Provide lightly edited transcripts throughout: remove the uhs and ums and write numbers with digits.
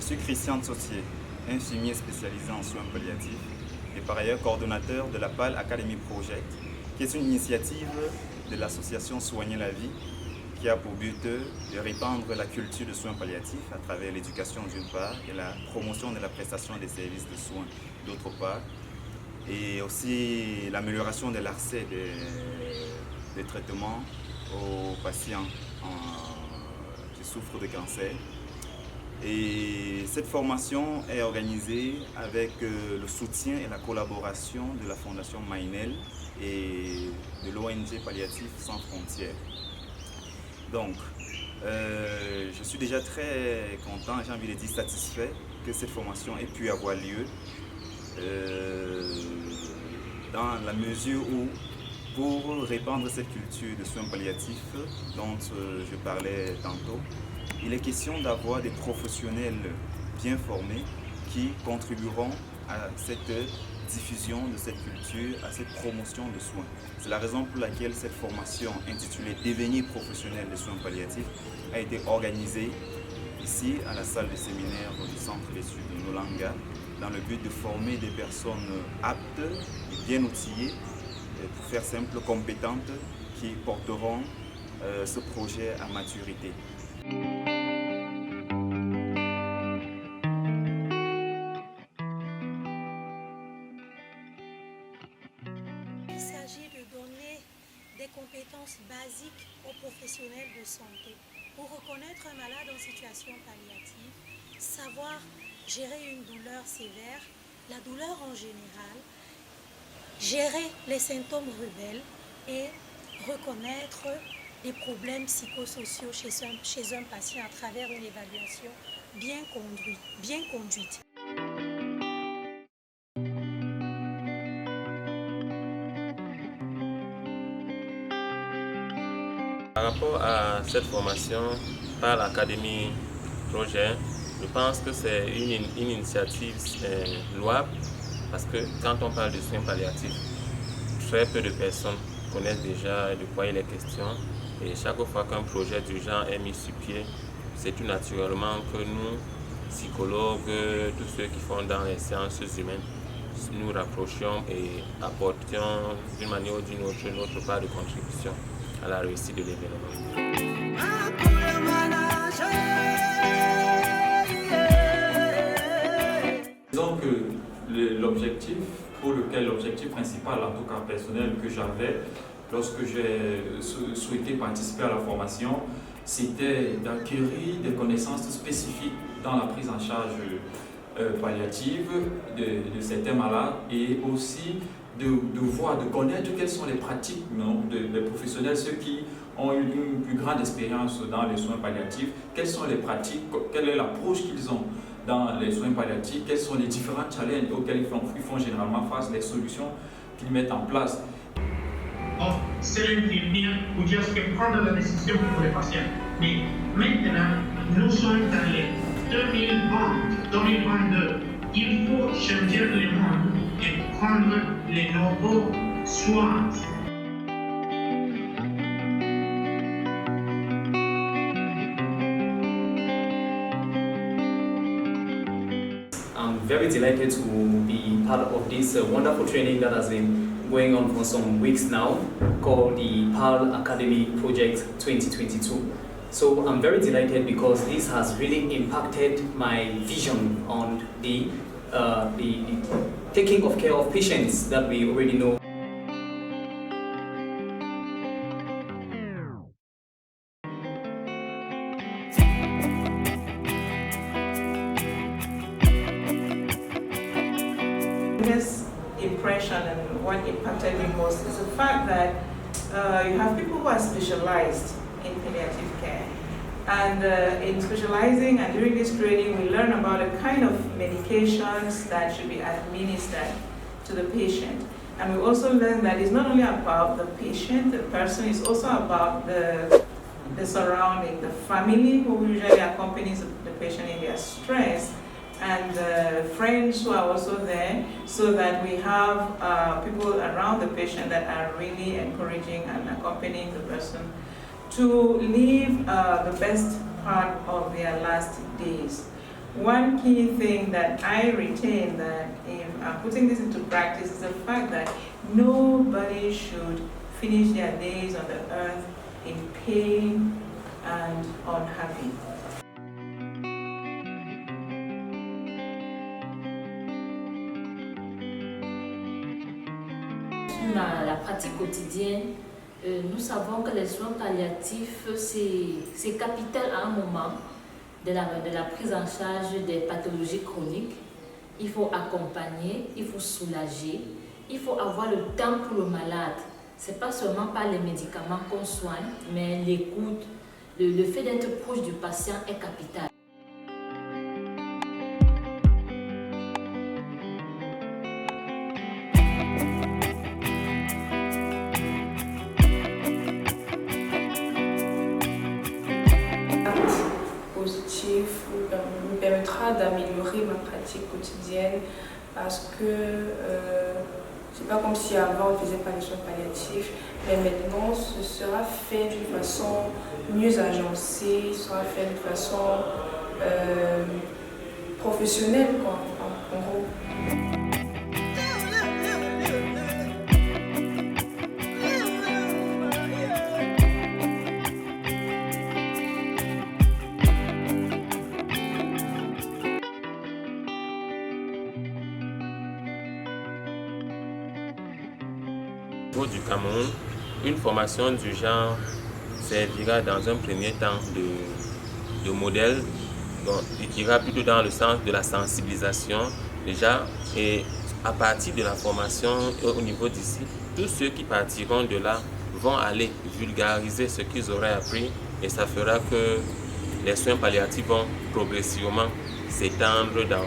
suis Christian Tsotier, infirmier spécialisé en soins palliatifs et par ailleurs coordonnateur de la PAL Academy Project, qui est une initiative de l'association Soigner la vie qui a pour but de répandre la culture de soins palliatifs à travers l'éducation d'une part et la promotion de la prestation des services de soins d'autre part, et aussi l'amélioration de l'accès des traitements aux patients qui souffrent de cancer. Et cette formation est organisée avec le soutien et la collaboration de la Fondation Mainel et de l'ONG Palliatifs sans frontières. Donc, je suis déjà très content, j'ai envie de dire satisfait que cette formation ait pu avoir lieu dans la mesure où, pour répandre cette culture de soins palliatifs dont je parlais tantôt, il est question d'avoir des professionnels bien formés qui contribueront à cette diffusion de cette culture, à cette promotion de soins. C'est la raison pour laquelle cette formation intitulée « Devenir professionnel de soins palliatifs » a été organisée ici à la salle de séminaire du centre d'études de Nolanga dans le but de former des personnes aptes et bien outillées, pour faire simple, compétentes, qui porteront ce projet à maturité. Il s'agit de donner des compétences basiques aux professionnels de santé pour reconnaître un malade en situation palliative, savoir gérer une douleur sévère, la douleur en général, gérer les symptômes rebelles et reconnaître les problèmes psychosociaux chez un patient à travers une évaluation bien conduite. Par rapport à cette formation par l'Academy Project, je pense que c'est une initiative louable parce que quand on parle de soins palliatifs, très peu de personnes connaissent déjà de quoi il est question, et chaque fois qu'un projet du genre est mis sur pied, c'est tout naturellement que nous, psychologues, tous ceux qui font dans les sciences humaines, nous rapprochions et apportions d'une manière ou d'une autre notre part de contribution à la réussite de l'événement. Disons que l'objectif principal, en tout cas personnel, que j'avais lorsque j'ai souhaité participer à la formation, c'était d'acquérir des connaissances spécifiques dans la prise en charge palliative de certains malades, et aussi de connaître quelles sont les pratiques des professionnels, ceux qui ont une plus grande expérience dans les soins palliatifs, quelles sont les pratiques, quelle est l'approche qu'ils ont dans les soins palliatifs, quels sont les différents challenges auxquels ils font généralement face, les solutions qu'ils mettent en place. Donc, c'est l'infirmier pour dire ce que prendre la décision pour les patients. Mais maintenant, nous sommes dans les 2022. Il faut changer le monde et prendre les nouveaux soins. I'm very delighted to be part of this wonderful training that has been going on for some weeks now, called the PAL Academy Project 2022. So I'm very delighted because this has really impacted my vision on the taking of care of patients that we already know. Biggest impression and what impacted me most is the fact that you have people who are specialized in palliative care. And in specializing and during this training, we learn about the kind of medications that should be administered to the patient. And we also learn that it's not only about the patient, the person, it's also about the surrounding, the family who usually accompanies the patient in their stress, and friends who are also there, so that we have people around the patient that are really encouraging and accompanying the person to live the best part of their last days. one key thing that I retain that if I'm putting this into practice is the fact that nobody should finish their days on the earth in pain and unhappy. Dans la pratique quotidienne, nous savons que les soins palliatifs, c'est capital à un moment de la prise en charge des pathologies chroniques. Il faut accompagner, il faut soulager, il faut avoir le temps pour le malade. Ce n'est pas seulement par les médicaments qu'on soigne, mais l'écoute, le fait d'être proche du patient est capital. Positif me permettra d'améliorer ma pratique quotidienne parce que c'est pas comme si avant on ne faisait pas les soins palliatifs, mais maintenant ce sera fait d'une façon mieux agencée, ce sera fait d'une façon professionnelle quoi, en gros. Au niveau du Cameroun, une formation du genre servira dans un premier temps de modèle, donc il ira plutôt dans le sens de la sensibilisation déjà, et à partir de la formation au niveau d'ici, tous ceux qui partiront de là vont aller vulgariser ce qu'ils auraient appris et ça fera que les soins palliatifs vont progressivement s'étendre dans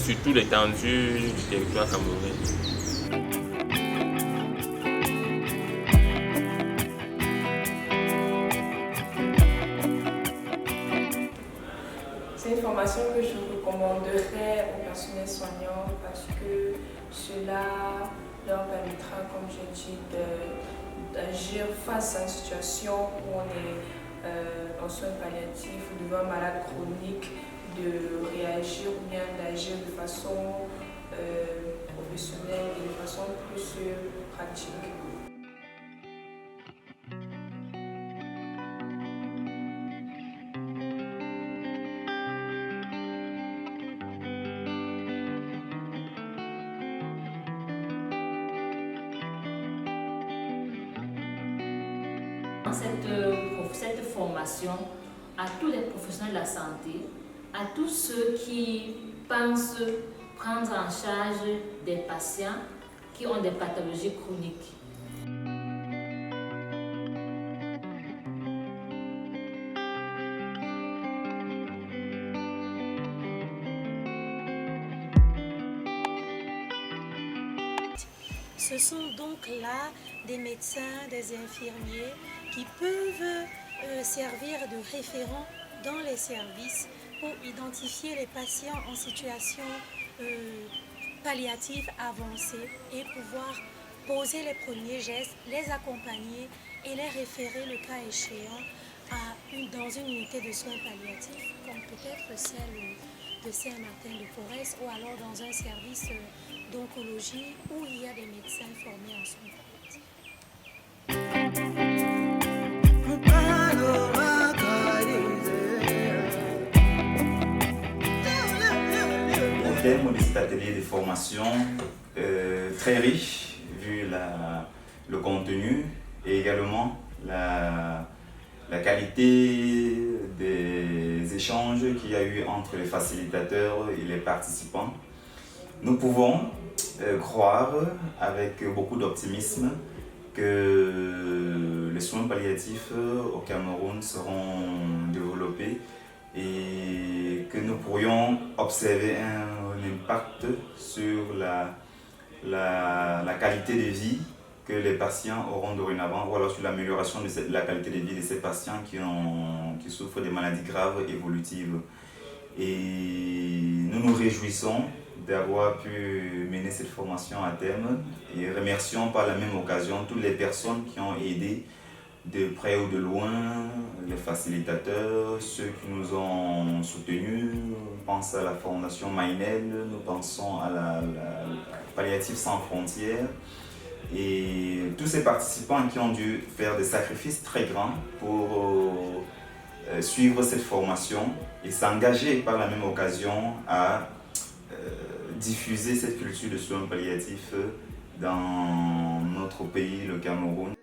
sur toute l'étendue du territoire camerounais. C'est une formation que je recommanderais au personnel soignant parce que cela leur permettra, comme j'ai dit, d'agir face à une situation où on est en soins palliatifs ou devant un malade chronique, de réagir ou bien d'agir de façon professionnelle et de façon plus pratique. Cette formation à tous les professionnels de la santé, à tous ceux qui pensent prendre en charge des patients qui ont des pathologies chroniques. Ce sont donc là des médecins, des infirmiers qui peuvent servir de référents dans les services pour identifier les patients en situation palliative avancée et pouvoir poser les premiers gestes, les accompagner et les référer le cas échéant dans une unité de soins palliatifs comme peut-être celle de Saint-Martin de Porres ou alors dans un service d'oncologie où il y a des médecins formés en soins palliatifs. Au terme de cet atelier de formation très riche, vu le contenu et également la qualité des échanges qu'il y a eu entre les facilitateurs et les participants, nous pouvons croire avec beaucoup d'optimisme que les soins palliatifs au Cameroun seront développés et que nous pourrions observer un impact sur la qualité de vie que les patients auront dorénavant, ou alors sur l'amélioration de la qualité de vie de ces patients qui souffrent de maladies graves évolutives. Et nous nous réjouissons d'avoir pu mener cette formation à terme et remercions par la même occasion toutes les personnes qui ont aidé de près ou de loin, les facilitateurs, ceux qui nous ont soutenus. On pense à la Fondation Mainel, nous pensons à la Palliative Sans Frontières et tous ces participants qui ont dû faire des sacrifices très grands pour suivre cette formation et s'engager par la même occasion à diffuser cette culture de soins palliatifs dans notre pays, le Cameroun.